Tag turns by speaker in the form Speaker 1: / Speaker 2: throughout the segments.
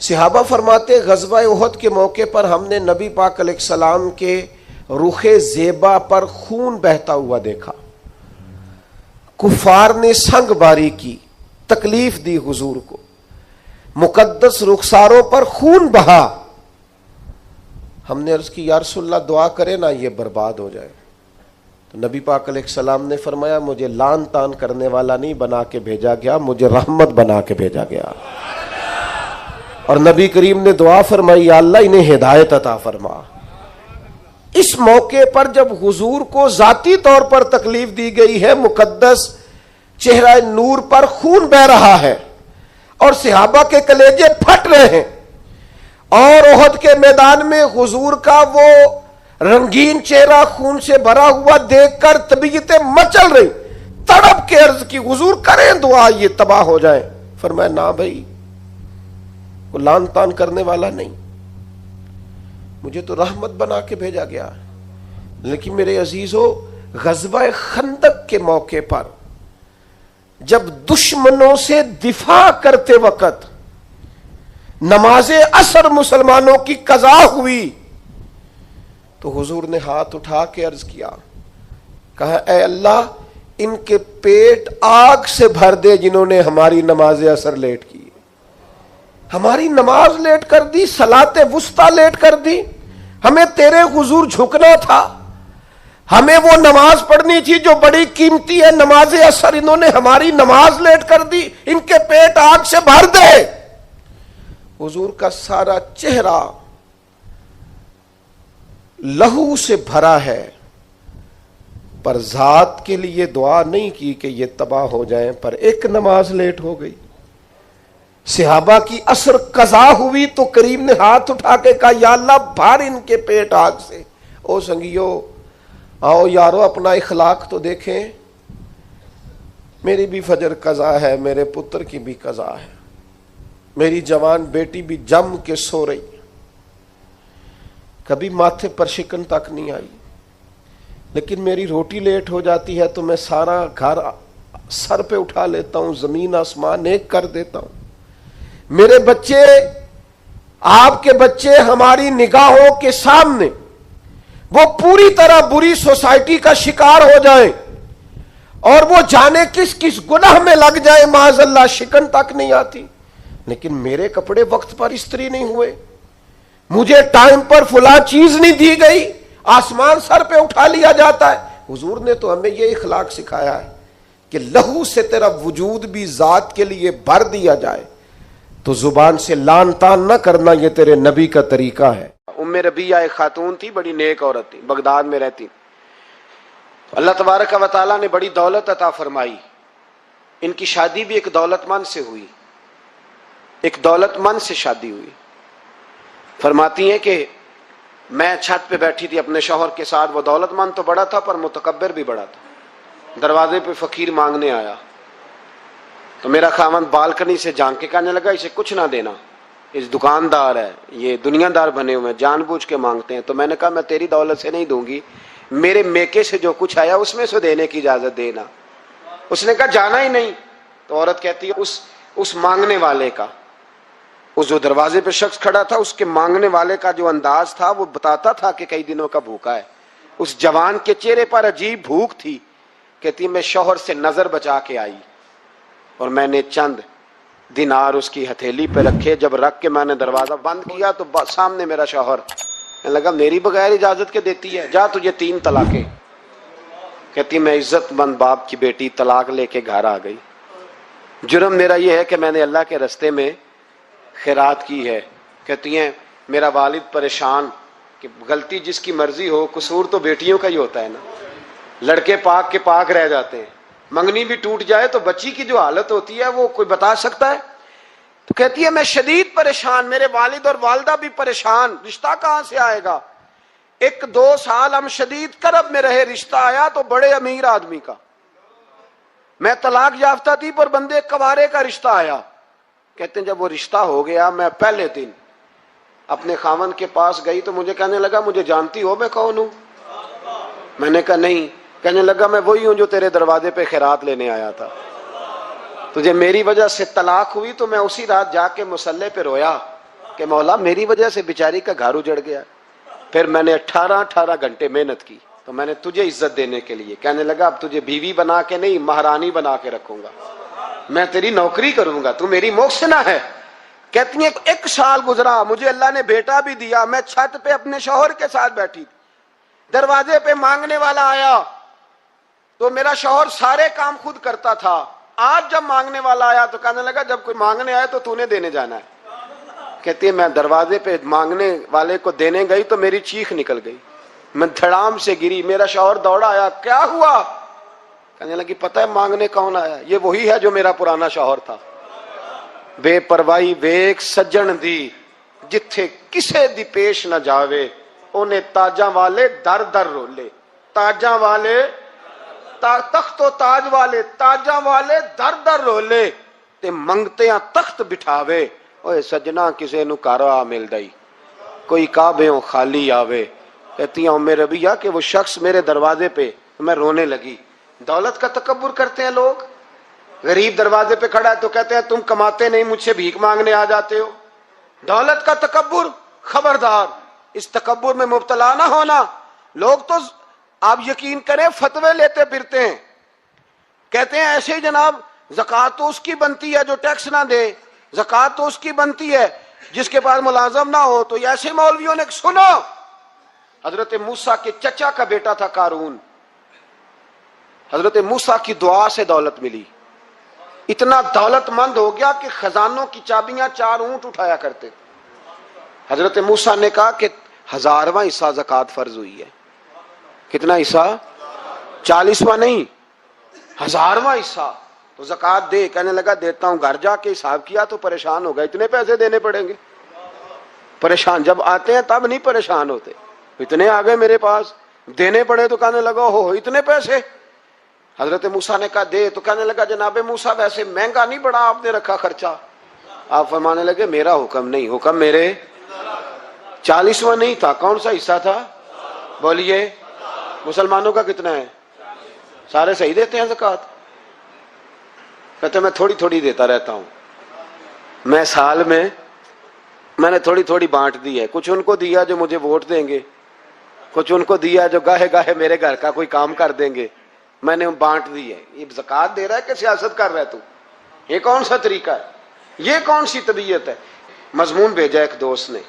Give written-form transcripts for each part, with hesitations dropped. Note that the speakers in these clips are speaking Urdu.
Speaker 1: صحابہ فرماتے غزوہ احد کے موقع پر ہم نے نبی پاک علیہ السلام کے رخ زیبا پر خون بہتا ہوا دیکھا. کفار نے سنگ باری کی، تکلیف دی حضور کو، مقدس رخساروں پر خون بہا. ہم نے عرض کی یا رسول اللہ دعا کرے نا یہ برباد ہو جائے. تو نبی پاک علیہ السلام نے فرمایا مجھے لان تان کرنے والا نہیں بنا کے بھیجا گیا، مجھے رحمت بنا کے بھیجا گیا. اور نبی کریم نے دعا فرمائی یا اللہ انہیں ہدایت عطا فرما. اس موقع پر جب حضور کو ذاتی طور پر تکلیف دی گئی ہے، مقدس چہرہ نور پر خون بہ رہا ہے اور صحابہ کے کلیجے پھٹ رہے ہیں، اور احد کے میدان میں حضور کا وہ رنگین چہرہ خون سے بھرا ہوا دیکھ کر طبیعتیں مچل رہی. تڑپ کے عرض کی حضور کریں دعا یہ تباہ ہو جائیں. فرمایا نہ بھائی، وہ لان تان کرنے والا نہیں، مجھے تو رحمت بنا کے بھیجا گیا. لیکن میرے عزیزو، غزوہ خندق کے موقع پر جب دشمنوں سے دفاع کرتے وقت نماز عصر مسلمانوں کی قضا ہوئی تو حضور نے ہاتھ اٹھا کے عرض کیا، کہا اے اللہ ان کے پیٹ آگ سے بھر دے جنہوں نے ہماری نماز عصر لیٹ کی، ہماری نماز لیٹ کر دی، صلاۃ وسطیٰ لیٹ کر دی. ہمیں تیرے حضور جھکنا تھا، ہمیں وہ نماز پڑھنی تھی جو بڑی قیمتی ہے، نماز عصر. انہوں نے ہماری نماز لیٹ کر دی، ان کے پیٹ آگ سے بھر دے. حضور کا سارا چہرہ لہو سے بھرا ہے، پر ذات کے لیے دعا نہیں کی کہ یہ تباہ ہو جائیں، پر ایک نماز لیٹ ہو گئی. صحابہ کی عصر قضا ہوئی تو کریم نے ہاتھ اٹھا کے کہا یا اللہ بھر ان کے پیٹ آگ سے. او سنگیو، آؤ یارو اپنا اخلاق تو دیکھیں. میری بھی فجر قضا ہے، میرے پتر کی بھی قضا ہے، میری جوان بیٹی بھی جم کے سو رہی، کبھی ماتھے پر شکن تک نہیں آئی. لیکن میری روٹی لیٹ ہو جاتی ہے تو میں سارا گھر سر پہ اٹھا لیتا ہوں، زمین آسمان ایک کر دیتا ہوں. میرے بچے، آپ کے بچے ہماری نگاہوں کے سامنے وہ پوری طرح بری سوسائٹی کا شکار ہو جائیں اور وہ جانے کس کس گناہ میں لگ جائے، معاذ اللہ شکن تک نہیں آتی. لیکن میرے کپڑے وقت پر استری نہیں ہوئے، مجھے ٹائم پر فلاں چیز نہیں دی گئی، آسمان سر پہ اٹھا لیا جاتا ہے. حضور نے تو ہمیں یہ اخلاق سکھایا ہے کہ لہو سے تیرا وجود بھی ذات کے لیے بھر دیا جائے تو زبان سے لان تان نہ کرنا، یہ تیرے نبی کا طریقہ ہے. ام ربیہ ایک خاتون تھی، بڑی نیک عورت تھی، بغداد میں رہتی. اللہ تبارک و تعالیٰ نے بڑی دولت عطا فرمائی. ان کی شادی بھی ایک دولت مند سے ہوئی، ایک دولت مند سے شادی ہوئی. فرماتی ہیں کہ میں چھت پہ بیٹھی تھی اپنے شوہر کے ساتھ، وہ دولت مند تو بڑا تھا پر متکبر بھی بڑا تھا. دروازے پہ فقیر مانگنے آیا تو میرا خاوند بالکنی سے جھانک کے کہنے لگا اسے کچھ نہ دینا، اس دکاندار ہے، یہ دنیا دار بنے ہوئے ہیں، جان بوجھ کے مانگتے ہیں. تو میں نے کہا میں تیری دولت سے نہیں دوں گی، میرے میکے سے جو کچھ آیا اس میں سے دینے کی اجازت دینا. اس نے کہا جانا ہی نہیں. تو عورت کہتی ہے اس مانگنے والے کا، اس جو دروازے پہ شخص کھڑا تھا، اس کے مانگنے والے کا جو انداز تھا وہ بتاتا تھا کہ کئی دنوں کا بھوکا ہے. اس جوان کے چہرے پر عجیب بھوک تھی. کہتی میں شوہر سے نظر بچا کے آئی اور میں نے چند دینار اس کی ہتھیلی پہ رکھے. جب رکھ کے میں نے دروازہ بند کیا تو سامنے میرا شوہر کہنے لگا میری بغیر اجازت کے دیتی ہے، جا تجھے 3 طلاقیں. کہتی میں عزت مند باپ کی بیٹی طلاق لے کے گھر آ گئی. جرم میرا یہ ہے کہ میں نے اللہ کے رستے میں خیرات کی ہے. کہتی ہیں میرا والد پریشان کہ غلطی جس کی مرضی ہو، قصور تو بیٹیوں کا ہی ہوتا ہے نا، لڑکے پاک کے پاک رہ جاتے ہیں، منگنی بھی ٹوٹ جائے تو بچی کی جو حالت ہوتی ہے وہ کوئی بتا سکتا ہے. تو کہتی ہے میں شدید پریشان، میرے والد اور والدہ بھی پریشان، رشتہ کہاں سے آئے گا. 1-2 سال ہم شدید کرب میں رہے، رشتہ آیا تو بڑے امیر آدمی کا. میں طلاق یافتہ تھی پر بندے کوارے کا رشتہ آیا. کہتے ہیں جب وہ رشتہ ہو گیا میں پہلے دن اپنے خاوند کے پاس گئی تو مجھے کہنے لگا مجھے جانتی ہو میں کون ہوں؟ میں نے کہا نہیں. کہنے لگا میں وہی ہوں جو تیرے دروازے پہ خیرات لینے آیا تھا. تجھے میری وجہ سے طلاق ہوئی تو میں اسی رات جا کے مصلے پہ رویا
Speaker 2: کہ مولا میری وجہ سے بیچاری کا گھر اجڑ گیا. پھر میں نے 18 گھنٹے محنت کی تو میں نے تجھے عزت دینے کے لیے کہنے لگا اب تجھے بیوی بنا کے نہیں مہرانی بنا کے رکھوں گا, میں تیری نوکری کروں گا, تو میری محسنہ ہے. کہتی ہیں 1 سال گزرا, مجھے اللہ نے بیٹا بھی دیا, میں چھت پہ اپنے شوہر کے ساتھ بیٹھی تھی, دروازے پہ مانگنے والا آیا تو میرا شوہر سارے کام خود کرتا تھا. آج جب مانگنے والا آیا تو کہنے لگا جب کوئی مانگنے آیا تو تو نے دینے جانا ہے. کہتی ہے میں دروازے پہ مانگنے والے کو دینے گئی تو میری چیخ نکل گئی, میں دھڑام سے گری, میرا شوہر دوڑا آیا, کیا ہوا؟ کہنے لگی پتہ ہے مانگنے کون آیا؟ یہ وہی ہے جو میرا پرانا شوہر تھا. بے پرواہی ویک سجن دی جتھے کسے دی پیش نہ جاوے, انہیں تاجاں والے در در رولے, تاجاں والے تخت و تاج والے تاجاں والے در در رولے تے منگتیاں تخت بٹھاوے. اوے سجنا کسے نو کارا مل دئی, کوئی کعبےوں خالی آوے. کہتی ہیں ام ربیہ کہ وہ شخص میرے دروازے پہ, میں رونے لگی. دولت کا تکبر کرتے ہیں لوگ. غریب دروازے پہ کھڑا ہے تو کہتے ہیں تم کماتے نہیں, مجھ سے بھیک مانگنے آ جاتے ہو. دولت کا تکبر, خبردار اس تکبر میں مبتلا نہ ہونا. لوگ تو آپ یقین کریں فتوے لیتے پھرتے ہیں, کہتے ہیں ایسے ہی جناب زکوٰۃ تو اس کی بنتی ہے جو ٹیکس نہ دے, زکوٰۃ تو اس کی بنتی ہے جس کے پاس ملازم نہ ہو. تو ایسے مولویوں نے سنو, حضرت موسیٰ کے چچا کا بیٹا تھا قارون, حضرت موسیٰ کی دعا سے دولت ملی, اتنا دولت مند ہو گیا کہ خزانوں کی چابیاں 4 اونٹ اٹھایا کرتے. حضرت موسیٰ نے کہا کہ 1000واں حصہ زکوٰۃ فرض ہوئی ہے. کتنا حصہ؟ 40واں نہیں, 1000واں حصہ. تو زکوٰۃ دے. کہنے لگا دیتا ہوں. گھر جا کے حساب کیا تو پریشان ہو گئے, اتنے پیسے دینے پڑیں گے. پریشان جب آتے ہیں تب نہیں پریشان ہوتے, اتنے آ گئے میرے پاس, دینے پڑے تو کہنے لگا ہو اتنے پیسے. حضرت موسیٰ نے کہا دے. تو کہنے لگا جناب موسیٰ ویسے مہنگا نہیں بڑا آپ نے رکھا خرچہ. آپ فرمانے لگے میرا حکم نہیں, حکم میرے 40واں نہیں تھا. کون سا حصہ تھا بولیے؟ مسلمانوں کا کتنا ہے؟ سارے صحیح دیتے ہیں زکوٰۃ؟ کہتے میں تھوڑی تھوڑی دیتا رہتا ہوں, میں سال میں نے تھوڑی تھوڑی بانٹ دی ہے. کچھ ان کو دیا جو مجھے ووٹ دیں گے, کچھ ان کو دیا جو گاہے گاہے میرے گھر کا کوئی کام کر دیں گے, میں نے بانٹ دی ہے. یہ زکوٰۃ دے رہا ہے کہ سیاست کر رہا ہے تو؟ یہ کون سا طریقہ ہے؟ یہ کون سی طبیعت ہے؟ مضمون بھیجا ایک دوست نے,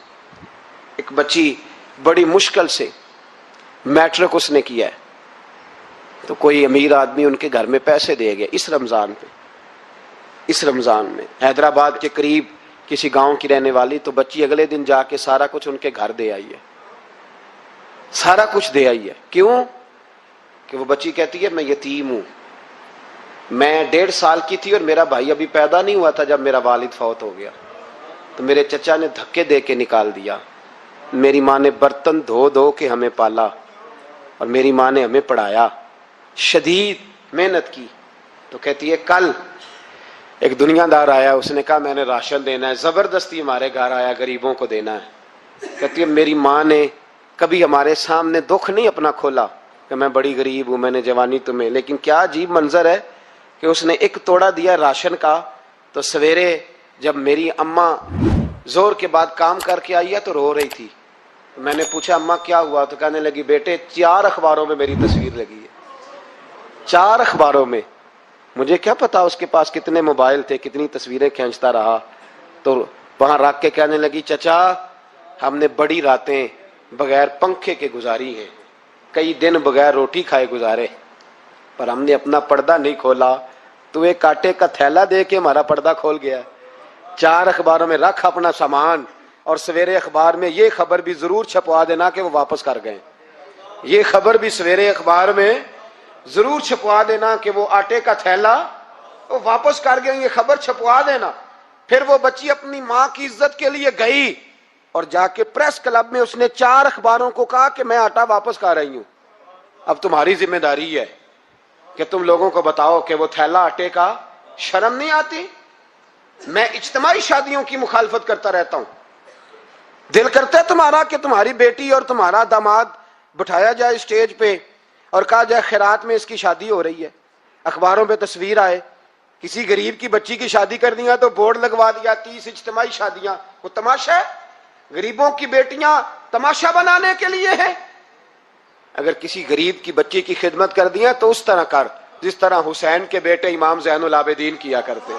Speaker 2: ایک بچی بڑی مشکل سے میٹرک اس نے کیا ہے, تو کوئی امیر آدمی ان کے گھر میں پیسے دے گیا اس رمضان پہ. اس رمضان میں حیدرآباد کے قریب کسی گاؤں کی رہنے والی, تو بچی اگلے دن جا کے سارا کچھ ان کے گھر دے آئی ہے, سارا کچھ دے آئی ہے. کیوں؟ کہ وہ بچی کہتی ہے میں یتیم ہوں, میں 1.5 سال کی تھی اور میرا بھائی ابھی پیدا نہیں ہوا تھا جب میرا والد فوت ہو گیا, تو میرے چچا نے دھکے دے کے نکال دیا. میری ماں نے برتن دھو دھو کے ہمیں پالا اور میری ماں نے ہمیں پڑھایا, شدید محنت کی. تو کہتی ہے کل ایک دنیا دار آیا, اس نے کہا میں نے راشن دینا ہے, زبردستی ہمارے گھر آیا, غریبوں کو دینا ہے. کہتی ہے میری ماں نے کبھی ہمارے سامنے دکھ نہیں اپنا کھولا کہ میں بڑی غریب ہوں, میں نے جوانی تمہیں. لیکن کیا عجیب منظر ہے کہ اس نے 1 توڑا دیا راشن کا, تو سویرے جب میری اماں زور کے بعد کام کر کے آئی ہے تو رو رہی تھی. میں نے پوچھا اماں کیا ہوا؟ تو کہنے لگی بیٹے 4 اخباروں میں میری تصویر لگی ہے, 4 اخباروں میں. مجھے کیا پتا اس کے پاس کتنے موبائل تھے, کتنی تصویریں کھینچتا رہا. تو وہاں رکھ کے کہنے لگی چچا ہم نے بڑی راتیں بغیر پنکھے کے گزاری ہیں, کئی دن بغیر روٹی کھائے گزارے, پر ہم نے اپنا پردہ نہیں کھولا. تو ایک کانٹے کا تھیلا دے کے ہمارا پردہ کھول گیا. 4 اخباروں میں رکھ اپنا سامان, اور سویرے اخبار میں یہ خبر بھی ضرور چھپوا دینا کہ وہ واپس کر گئے. یہ خبر بھی سویرے اخبار میں ضرور چھپوا دینا کہ وہ آٹے کا تھیلا وہ واپس کر گئے, یہ خبر چھپوا دینا. پھر وہ بچی اپنی ماں کی عزت کے لیے گئی اور جا کے پریس کلب میں اس نے 4 اخباروں کو کہا کہ میں آٹا واپس کر رہی ہوں, اب تمہاری ذمہ داری ہے کہ تم لوگوں کو بتاؤ کہ وہ تھیلا آٹے کا. شرم نہیں آتی؟ میں اجتماعی شادیوں کی مخالفت کرتا رہتا ہوں. دل کرتا ہے تمہارا کہ تمہاری بیٹی اور تمہارا داماد بٹھایا جائے اسٹیج پہ اور کہا جائے خیرات میں اس کی شادی ہو رہی ہے, اخباروں پہ تصویر آئے, کسی غریب کی بچی کی شادی کر دیا تو بورڈ لگوا دیا 30 اجتماعی شادیاں. وہ تماشا ہے؟ غریبوں کی بیٹیاں تماشا بنانے کے لیے ہیں؟ اگر کسی غریب کی بچی کی خدمت کر دیا تو اس طرح کر جس طرح حسین کے بیٹے امام زین العابدین کیا کرتے.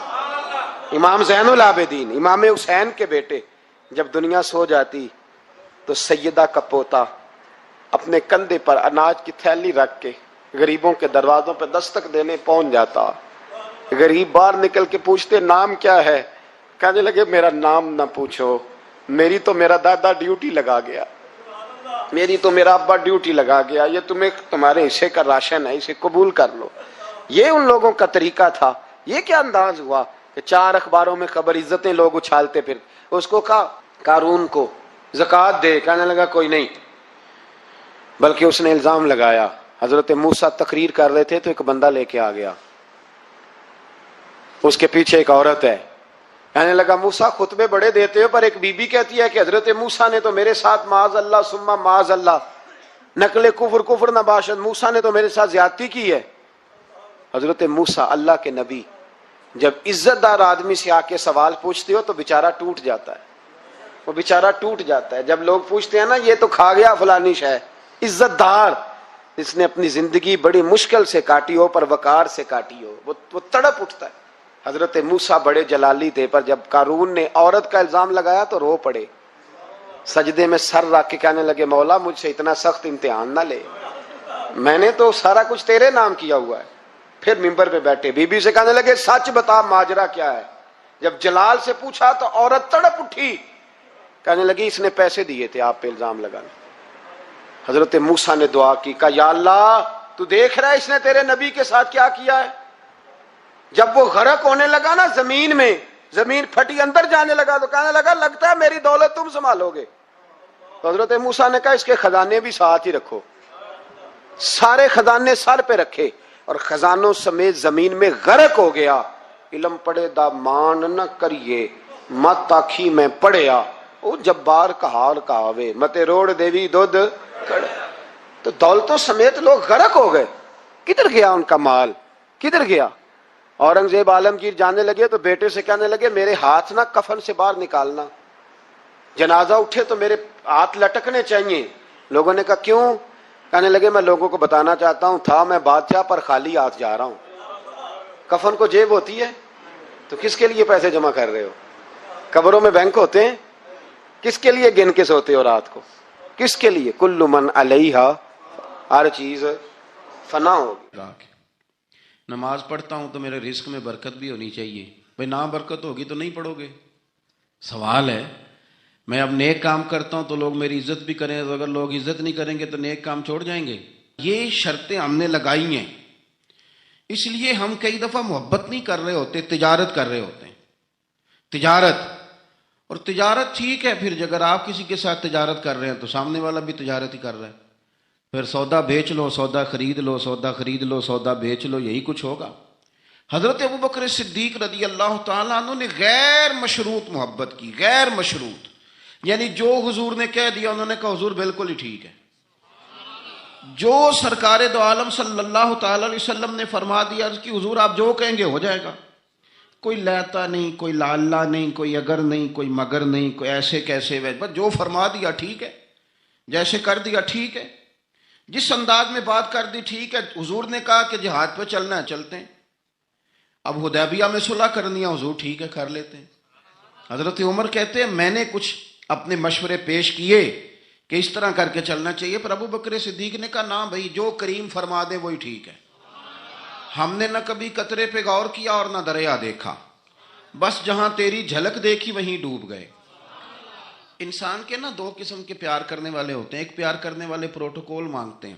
Speaker 2: امام زین العابدین، امام حسین کے بیٹے، جب دنیا سو جاتی تو سیدہ کا پوتا اپنے کندھے پر اناج کی تھیلی رکھ کے غریبوں کے دروازوں پہ دستک دینے پہنچ جاتا. غریب باہر نکل کے پوچھتے نام کیا ہے؟ کہنے لگے میرا نام نہ پوچھو، میری تو میرا دادا ڈیوٹی لگا گیا، میری تو میرا ابا ڈیوٹی لگا گیا، یہ تمہیں تمہارے حصے کا راشن ہے، اسے قبول کر لو. یہ ان لوگوں کا طریقہ تھا. یہ کیا انداز ہوا کہ 4 اخباروں میں خبر، عزتیں لوگ اچھالتے پھر. اس کو کہا قارون کو زکوٰۃ دے، کہنے لگا کوئی نہیں. بلکہ اس نے الزام لگایا. حضرت موسیٰ تقریر کر رہے تھے تو ایک بندہ لے کے آ گیا، اس کے پیچھے ایک عورت ہے. کہنے لگا موسیٰ خطبے بڑے دیتے ہو، پر ایک بی بی کہتی ہے کہ حضرت موسیٰ نے تو میرے ساتھ معاذ اللہ ثم معاذ اللہ، نقل کفر نہ باشد، موسیٰ نے تو میرے ساتھ زیادتی کی ہے. حضرت موسیٰ اللہ کے نبی جب عزت دار آدمی سے آ کے سوال پوچھتے ہو تو بیچارہ ٹوٹ جاتا ہے، وہ بیچارہ ٹوٹ جاتا ہے. جب لوگ پوچھتے ہیں نا یہ تو کھا گیا فلانی شے، عزت دار، اس نے اپنی زندگی بڑی مشکل سے کاٹی ہو پر وقار سے کاٹی ہو، وہ تڑپ اٹھتا ہے. حضرت موسیٰ بڑے جلالی تھے، پر جب قارون نے عورت کا الزام لگایا تو رو پڑے، سجدے میں سر رکھ کے کہنے لگے مولا مجھ سے اتنا سخت امتحان نہ لے، میں نے تو سارا کچھ تیرے نام کیا ہوا ہے. پھر ممبر پہ بیٹھے، بی بی سے کہنے لگے سچ بتا ماجرا کیا ہے. جب جلال سے پوچھا تو عورت تڑپ اٹھی، کہنے لگی اس نے پیسے دیے تھے آپ پہ الزام لگانے. حضرت موسیٰ نے دعا کی، کہا یا اللہ تو دیکھ رہا ہے اس نے تیرے نبی کے ساتھ کیا کیا ہے. جب وہ غرق ہونے لگا نا زمین میں، زمین پھٹی اندر جانے لگا تو کہنے لگا لگتا ہے میری دولت تم سنبھالو گے. تو حضرت موسیٰ نے کہا اس کے خزانے بھی ساتھ ہی رکھو. سارے خزانے سر پہ رکھے اور خزانوں سمیت زمین میں غرق ہو گیا. علم پڑے دا مان نہ کریے مت آکھی میں پڑھیا، او جبار کہار کہاوے متے روڑ دیوی دودھ کڑے. تو دولتوں سمیت لوگ غرق ہو گئے. کدھر گیا ان کا مال، کدھر گیا؟ اورنگزیب عالمگیر جانے لگے تو بیٹے سے کہنے لگے میرے ہاتھ نہ کفن سے باہر نکالنا، جنازہ اٹھے تو میرے ہاتھ لٹکنے چاہیے. لوگوں نے کہا کیوں؟ کہنے لگے میں لوگوں کو بتانا چاہتا ہوں تھا میں بادشاہ پر خالی ہاتھ جا رہا ہوں. کفن کو جیب ہوتی ہے تو کس کے لیے پیسے جمع کر رہے ہو؟ قبروں میں بینک ہوتے ہیں، کس کے لیے گن کے سوتے ہو رات کو؟ کس کے لیے؟ کل من علیہا، ہر چیز فنا ہوگی.
Speaker 3: نماز پڑھتا ہوں تو میرے رزق میں برکت بھی ہونی چاہیے. بھائی نہ برکت ہوگی تو نہیں پڑھو گے. سوال ہے میں اب نیک کام کرتا ہوں تو لوگ میری عزت بھی کریں، تو اگر لوگ عزت نہیں کریں گے تو نیک کام چھوڑ جائیں گے. یہ شرطیں ہم نے لگائی ہیں، اس لیے ہم کئی دفعہ محبت نہیں کر رہے ہوتے، تجارت کر رہے ہوتے ہیں. تجارت، اور تجارت ٹھیک ہے، پھر اگر آپ کسی کے ساتھ تجارت کر رہے ہیں تو سامنے والا بھی تجارت ہی کر رہا ہے. پھر سودا بیچ لو، سودا خرید لو، سودا خرید لو، سودا بیچ لو، یہی کچھ ہوگا. حضرت ابوبکر صدیق رضی اللہ تعالیٰ عنہ نے غیر مشروط محبت کی، غیر مشروط، یعنی جو حضور نے کہہ دیا انہوں نے کہا حضور بالکل ہی ٹھیک ہے. جو سرکار دو عالم صلی اللہ تعالی علیہ وسلم نے فرما دیا کہ حضور آپ جو کہیں گے ہو جائے گا. کوئی لیتا نہیں، کوئی لالا نہیں، کوئی اگر نہیں، کوئی مگر نہیں، کوئی ایسے کیسے، بس جو فرما دیا ٹھیک ہے، جیسے کر دیا ٹھیک ہے، جس انداز میں بات کر دی ٹھیک ہے. حضور نے کہا کہ جہاد پہ چلنا ہے چلتے ہیں. اب حدیبیہ میں صلح کرنی ہے، حضور ٹھیک ہے کر لیتے ہیں. حضرت عمر کہتے ہیں میں نے کچھ اپنے مشورے پیش کیے کہ اس طرح کر کے چلنا چاہیے، پر ابو بکر صدیق نے کہا نہ بھائی جو کریم فرما دے وہی ٹھیک ہے. ہم نے نہ کبھی قطرے پہ غور کیا اور نہ دریا دیکھا، بس جہاں تیری جھلک دیکھی وہیں ڈوب گئے. انسان کے نا 2 قسم کے پیار کرنے والے ہوتے ہیں. ایک پیار کرنے والے پروٹوکول مانگتے ہیں،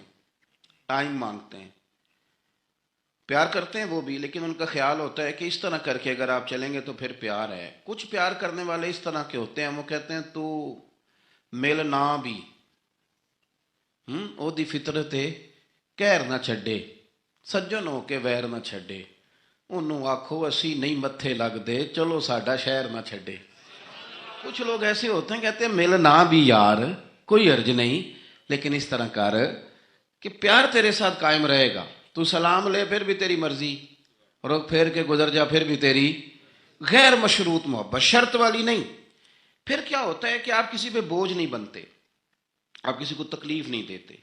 Speaker 3: ٹائم مانگتے ہیں، پیار کرتے ہیں وہ بھی، لیکن ان کا خیال ہوتا ہے کہ اس طرح کر کے اگر آپ چلیں گے تو پھر پیار ہے. کچھ پیار کرنے والے اس طرح کے ہوتے ہیں، وہ کہتے ہیں تو مل نہ بھی او دی فطرت ہے کہر نہ چھڈے، سجن ہو کے ویر نہ چھڈے، انہوں آکھو اسی نہیں متھے لگ دے، چلو ساڈا شہر نہ چھڈے. کچھ لوگ ایسے ہوتے ہیں کہتے ہیں مل نہ بھی یار کوئی عرض نہیں، لیکن اس طرح کر کہ پیار تیرے ساتھ قائم رہے گا. تو سلام لے پھر بھی تیری مرضی، رخ پھیر کے گزر جا پھر بھی تیری. غیر مشروط محبت، شرط والی نہیں. پھر کیا ہوتا ہے کہ آپ کسی پہ بوجھ نہیں بنتے، آپ کسی کو تکلیف نہیں دیتے،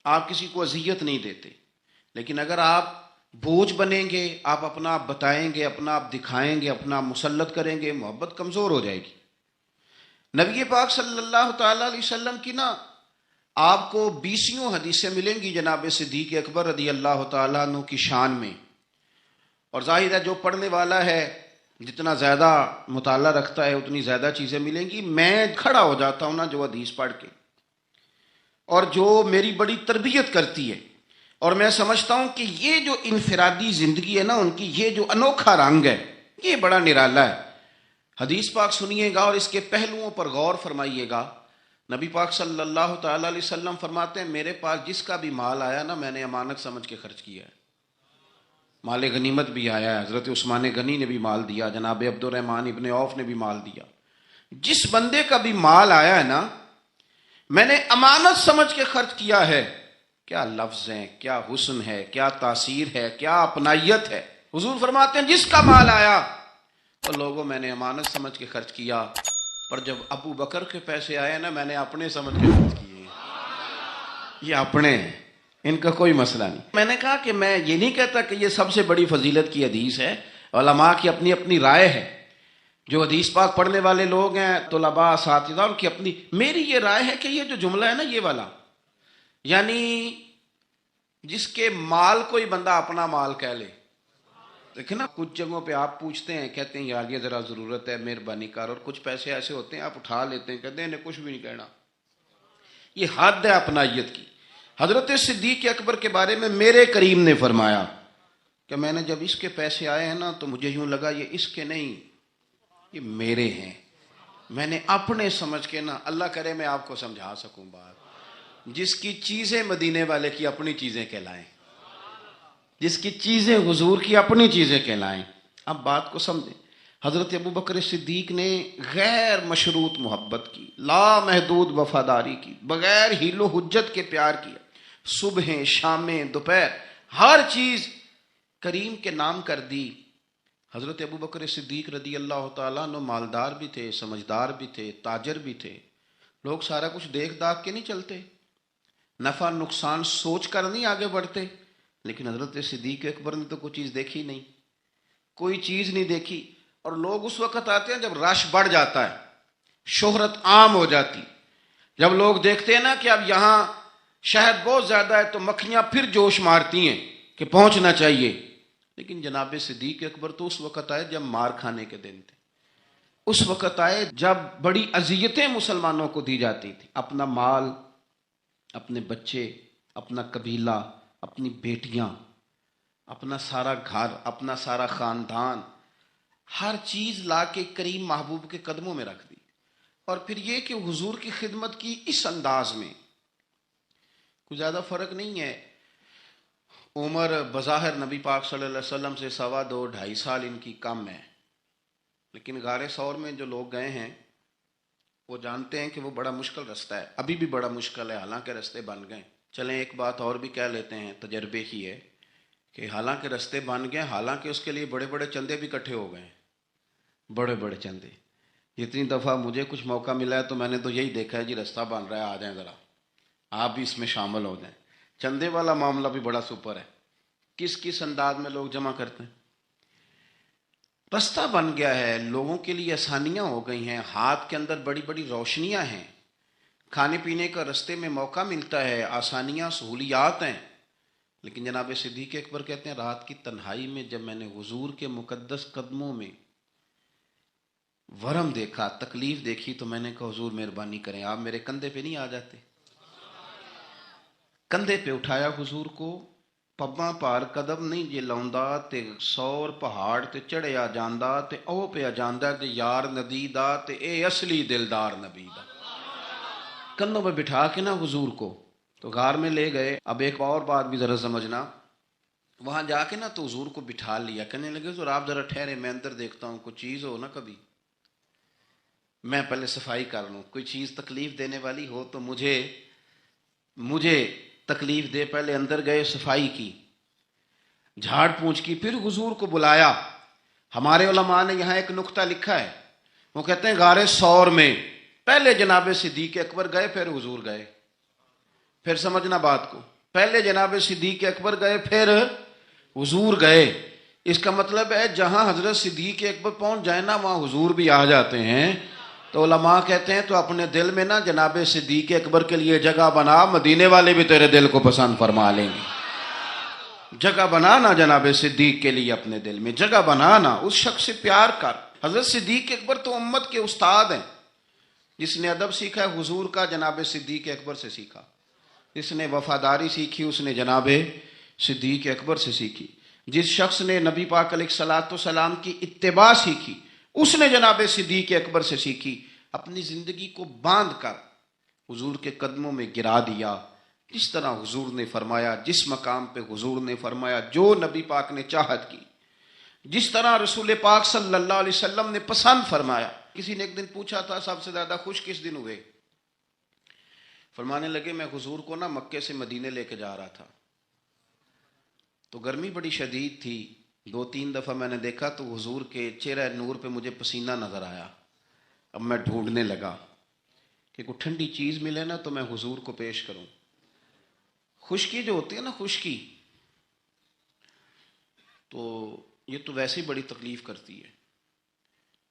Speaker 3: آپ کسی کو اذیت نہیں دیتے. لیکن اگر آپ بوجھ بنیں گے، آپ اپنا آپ بتائیں گے، اپنا آپ دکھائیں گے، اپنا آپ مسلط کریں گے، محبت کمزور ہو جائے گی. نبی پاک صلی اللہ تعالی علیہ وسلم کی نا آپ کو 20 حدیثیں ملیں گی جناب صدیق اکبر رضی اللہ تعالیٰ عنہ کی شان میں. اور ظاہر ہے جو پڑھنے والا ہے جتنا زیادہ مطالعہ رکھتا ہے اتنی زیادہ چیزیں ملیں گی. میں کھڑا ہو جاتا ہوں نا جو حدیث پڑھ کے، اور جو میری بڑی تربیت کرتی ہے، اور میں سمجھتا ہوں کہ یہ جو انفرادی زندگی ہے نا ان کی، یہ جو انوکھا رنگ ہے، یہ بڑا نرالا ہے. حدیث پاک سنیے گا اور اس کے پہلوؤں پر غور فرمائیے گا. نبی پاک صلی اللہ تعالی علیہ وسلم فرماتے ہیں میرے پاس جس کا بھی مال آیا نا میں نے امانت سمجھ کے خرچ کیا ہے. مال غنیمت بھی آیا ہے، حضرت عثمان غنی نے بھی مال دیا، جناب عبد الرحمن ابن عوف نے بھی مال دیا. جس بندے کا بھی مال آیا ہے نا میں نے امانت سمجھ کے خرچ کیا ہے. کیا لفظ ہیں، کیا حسن ہے، کیا تاثیر ہے، کیا اپنائیت ہے. حضور فرماتے ہیں جس کا مال آیا تو لوگوں میں نے امانت سمجھ کے خرچ کیا، پر جب ابو بکر کے پیسے آئے نا میں نے اپنے سمجھ کے خرچ کیے. یہ اپنے ہیں، ان کا کوئی مسئلہ نہیں. میں نے کہا کہ میں یہ نہیں کہتا کہ یہ سب سے بڑی فضیلت کی حدیث ہے، علماء کی اپنی اپنی رائے ہے. جو حدیث پاک پڑھنے والے لوگ ہیں طلباء اساتذہ ان کی اپنی. میری یہ رائے ہے کہ یہ جو جملہ ہے نا یہ والا، یعنی جس کے مال کوئی بندہ اپنا مال کہہ لے. دیکھیں نا کچھ جگہوں پہ آپ پوچھتے ہیں کہتے ہیں یار یہ ذرا ضرورت ہے مہربانی کر، اور کچھ پیسے ایسے ہوتے ہیں آپ اٹھا لیتے ہیں کہتے ہیں انہیں کچھ بھی نہیں کہنا. یہ حد ہے اپنائیت کی. حضرت صدیق اکبر کے بارے میں میرے کریم نے فرمایا کہ میں نے جب اس کے پیسے آئے ہیں نا تو مجھے یوں لگا یہ اس کے نہیں، یہ میرے ہیں. میں نے اپنے سمجھ کے نا، اللہ کرے میں آپ کو سمجھا سکوں بات، جس کی چیزیں مدینے والے کی اپنی چیزیں کہلائیں، جس کی چیزیں حضور کی اپنی چیزیں کہلائیں. اب بات کو سمجھیں. حضرت ابو بکر صدیق نے غیر مشروط محبت کی، لا محدود وفاداری کی، بغیر حیل و حجت کے پیار کیا. صبح شامیں دوپہر ہر چیز کریم کے نام کر دی. حضرت ابو بکر صدیق رضی اللہ تعالیٰ عنہ مالدار بھی تھے، سمجھدار بھی تھے، تاجر بھی تھے. لوگ سارا کچھ دیکھ داکھ کے نہیں چلتے، نفع نقصان سوچ کر نہیں آگے بڑھتے. لیکن حضرت صدیق اکبر نے تو کوئی چیز دیکھی نہیں، کوئی چیز نہیں دیکھی. اور لوگ اس وقت آتے ہیں جب رش بڑھ جاتا ہے، شہرت عام ہو جاتی. جب لوگ دیکھتے ہیں نا کہ اب یہاں شہد بہت زیادہ ہے تو مکھیاں پھر جوش مارتی ہیں کہ پہنچنا چاہیے. لیکن جناب صدیق اکبر تو اس وقت آئے جب مار کھانے کے دن تھے، اس وقت آئے جب بڑی اذیتیں مسلمانوں کو دی جاتی تھی. اپنا مال، اپنے بچے، اپنا قبیلہ، اپنی بیٹیاں، اپنا سارا گھر، اپنا سارا خاندان، ہر چیز لا کے کریم محبوب کے قدموں میں رکھ دی. اور پھر یہ کہ حضور کی خدمت کی اس انداز میں کوئی زیادہ فرق نہیں ہے. عمر بظاہر نبی پاک صلی اللہ علیہ وسلم سے 2.5-2.5 سال ان کی کم ہے، لیکن غار ثور میں جو لوگ گئے ہیں وہ جانتے ہیں کہ وہ بڑا مشکل رستہ ہے. ابھی بھی بڑا مشکل ہے، حالانکہ رستے بن گئے. چلیں ایک بات اور بھی کہہ لیتے ہیں، تجربے کی ہے کہ حالانکہ رستے بن گئے، حالانکہ اس کے لیے بڑے بڑے چندے بھی اکٹھے ہو گئے ہیں، بڑے بڑے چندے. جتنی دفعہ مجھے کچھ موقع ملا ہے تو میں نے تو یہی دیکھا ہے جی رستہ بن رہا ہے، آ جائیں ذرا آپ بھی اس میں شامل ہو جائیں. چندے والا معاملہ بھی بڑا سپر ہے، کس کس انداز میں لوگ جمع کرتے ہیں. رستہ بن گیا ہے، لوگوں کے لیے آسانیاں ہو گئی ہیں، ہاتھ کے اندر بڑی بڑی روشنیاں ہیں، کھانے پینے کا رستے میں موقع ملتا ہے، آسانیاں سہولیات ہیں. لیکن جناب صدیق اکبر کہتے ہیں رات کی تنہائی میں جب میں نے حضور کے مقدس قدموں میں ورم دیکھا، تکلیف دیکھی، تو میں نے کہا حضور مہربانی کریں آپ میرے کندھے پہ نہیں آ جاتے. کندھے پہ اٹھایا حضور کو، پباں پار قدم نہیں جے لاؤندا تے 100 پہاڑ تے چڑھیا جاندا تے او پہ جاندا تے یار ندی دا تے اے اصلی دلدار نبی دا. کندھوں پہ بٹھا کے نا حضور کو تو غار میں لے گئے. اب ایک اور بات بھی ذرا سمجھنا، وہاں جا کے نا تو حضور کو بٹھا لیا، کہنے لگے حضور آپ ذرا ٹھہرے، میں اندر دیکھتا ہوں کوئی چیز ہو نا، کبھی میں پہلے صفائی کر لوں، کوئی چیز تکلیف دینے والی ہو تو مجھے تکلیف دے. پہلے اندر گئے، صفائی کی، جھاڑ پونچھ کی، پھر حضور کو بلایا. ہمارے علماء نے یہاں ایک نقطہ لکھا ہے، وہ کہتے ہیں غار ثور میں پہلے جناب صدیق اکبر گئے، پھر حضور گئے. پھر سمجھنا بات کو، پہلے جناب صدیق اکبر گئے پھر حضور گئے. اس کا مطلب ہے جہاں حضرت صدیق اکبر پہنچ جائے نا وہاں حضور بھی آ جاتے ہیں. تو علماء کہتے ہیں تو اپنے دل میں نا جناب صدیق اکبر کے لیے جگہ بنا، مدینے والے بھی تیرے دل کو پسند فرما لیں گے. جگہ بنانا جناب صدیق کے لیے، اپنے دل میں جگہ بنانا، اس شخص سے پیار کر. حضرت صدیق اکبر تو امت کے استاد ہیں. جس نے ادب سیکھا ہے حضور کا جناب صدیق اکبر سے سیکھا، جس نے وفاداری سیکھی اس نے جناب صدیق اکبر سے سیکھی، جس شخص نے نبی پاک علیہ الصلوۃ والسلام کی اتباع سیکھی اس نے جناب صدیق اکبر سے سیکھی. اپنی زندگی کو باندھ کر حضور کے قدموں میں گرا دیا، جس طرح حضور نے فرمایا، جس مقام پہ حضور نے فرمایا، جو نبی پاک نے چاہت کی، جس طرح رسول پاک صلی اللہ علیہ وسلم نے پسند فرمایا. کسی نے ایک دن پوچھا تھا سب سے زیادہ خوش کس دن ہوئے؟ فرمانے لگے میں حضور کو نا مکے سے مدینے لے کے جا رہا تھا تو گرمی بڑی شدید تھی. 2-3 دفعہ میں نے دیکھا تو حضور کے چہرہ نور پہ مجھے پسینہ نظر آیا. اب میں ڈھونڈنے لگا کہ کوئی ٹھنڈی چیز ملے نا تو میں حضور کو پیش کروں. خشکی جو ہوتی ہے نا، خشکی تو یہ تو ویسے ہی بڑی تکلیف کرتی ہے.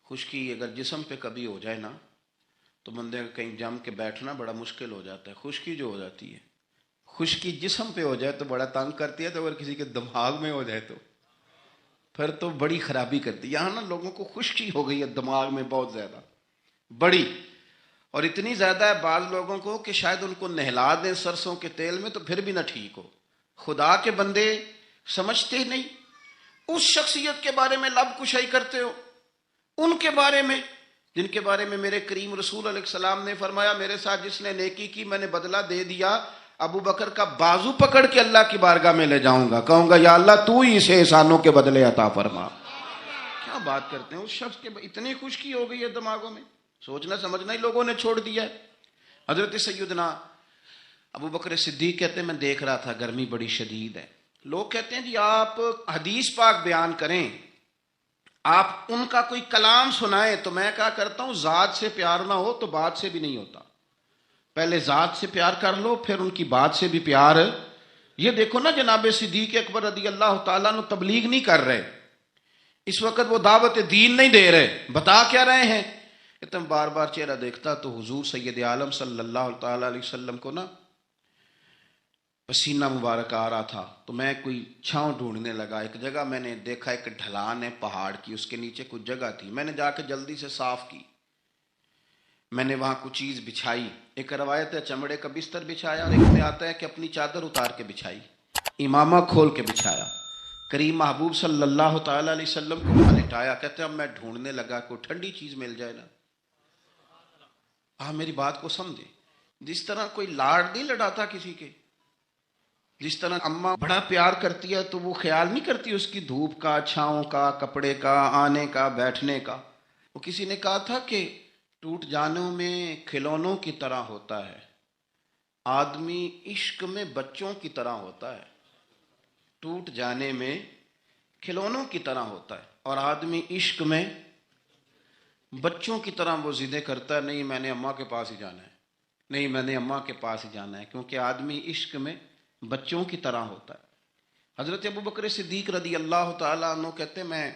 Speaker 3: خشکی اگر جسم پہ کبھی ہو جائے نا تو بندے کا کہیں جم کے بیٹھنا بڑا مشکل ہو جاتا ہے. خشکی جو ہو جاتی ہے، خشکی جسم پہ ہو جائے تو بڑا تنگ کرتی ہے، تو اگر کسی کے دماغ میں ہو جائے تو پھر تو بڑی خرابی کرتی ہے. یہاں نا لوگوں کو خشکی ہو گئی ہے دماغ میں بہت زیادہ بڑی، اور اتنی زیادہ ہے بعض لوگوں کو کہ شاید ان کو نہلا دیں سرسوں کے تیل میں تو پھر بھی نہ ٹھیک ہو. خدا کے بندے سمجھتے ہی نہیں. اس شخصیت کے بارے میں لب کشائی کرتے ہو، ان کے بارے میں جن کے بارے میں میرے کریم رسول علیہ السلام نے فرمایا میرے ساتھ جس نے نیکی کی میں نے بدلہ دے دیا. ابو بکر کا بازو پکڑ کے اللہ کی بارگاہ میں لے جاؤں گا، کہوں گا یا اللہ تو ہی اسے احسانوں کے بدلے عطا فرما. کیا بات کرتے ہیں. اس شخص کے اتنی خشکی ہو گئی ہے دماغوں میں، سوچنا سمجھنا ہی لوگوں نے چھوڑ دیا ہے. حضرت سیدنا ابو بکر صدیق کہتے ہیں میں دیکھ رہا تھا گرمی بڑی شدید ہے. لوگ کہتے ہیں جی آپ حدیث پاک بیان کریں، آپ ان کا کوئی کلام سنائیں، تو میں کہا کرتا ہوں ذات سے پیار نہ ہو تو بات سے بھی نہیں ہوتا. پہلے ذات سے پیار کر لو پھر ان کی بات سے بھی پیار. یہ دیکھو نا جناب صدیق اکبر رضی اللہ تعالیٰ عنہ تبلیغ نہیں کر رہے اس وقت، وہ دعوت دین نہیں دے رہے. بتا کیا رہے ہیں؟ کہ تم بار بار چہرہ دیکھتا تو حضور سید عالم صلی اللہ تعالیٰ علیہ وسلم کو نا پسینہ مبارک آ رہا تھا تو میں کوئی چھاؤں ڈھونڈنے لگا. ایک جگہ میں نے دیکھا ایک ڈھلان ہے پہاڑ کی، اس کے نیچے کچھ جگہ تھی، میں نے جا کے جلدی سے صاف کی. میں نے وہاں کچھ چیز بچھائی. ایک روایت ہے چمڑے کا بستر بچھایا، اور ایک میں آتا ہے کہ اپنی چادر اتار کے بچھائی، امامہ کھول کے بچھایا. کریم محبوب صلی اللہ تعالیٰ علیہ وسلم کو وہاں لٹایا. کہتے ہیں اب میں ڈھونڈنے لگا کوئی ٹھنڈی چیز مل جائے نا. آپ میری بات کو سمجھیں. جس طرح کوئی لاڑ نہیں لڑاتا کسی کے، جس طرح اماں بڑا پیار کرتی ہے تو وہ خیال نہیں کرتی اس کی دھوپ کا، چھاؤں کا، کپڑے کا، آنے کا، بیٹھنے کا. وہ کسی نے کہا تھا کہ ٹوٹ جانوں میں کھلونوں کی طرح ہوتا ہے، آدمی عشق میں بچوں کی طرح ہوتا ہے. ٹوٹ جانے میں کھلونوں کی طرح ہوتا ہے اور آدمی عشق میں بچوں کی طرح وہ ضدیں کرتا ہے. نہیں میں نے اماں کے پاس ہی جانا ہے، نہیں میں نے اماں کے پاس ہی جانا ہے، کیونکہ آدمی عشق میں بچوں کی طرح ہوتا ہے. حضرت ابو بکر صدیق رضی اللہ تعالیٰ عنہ کہتے ہیں میں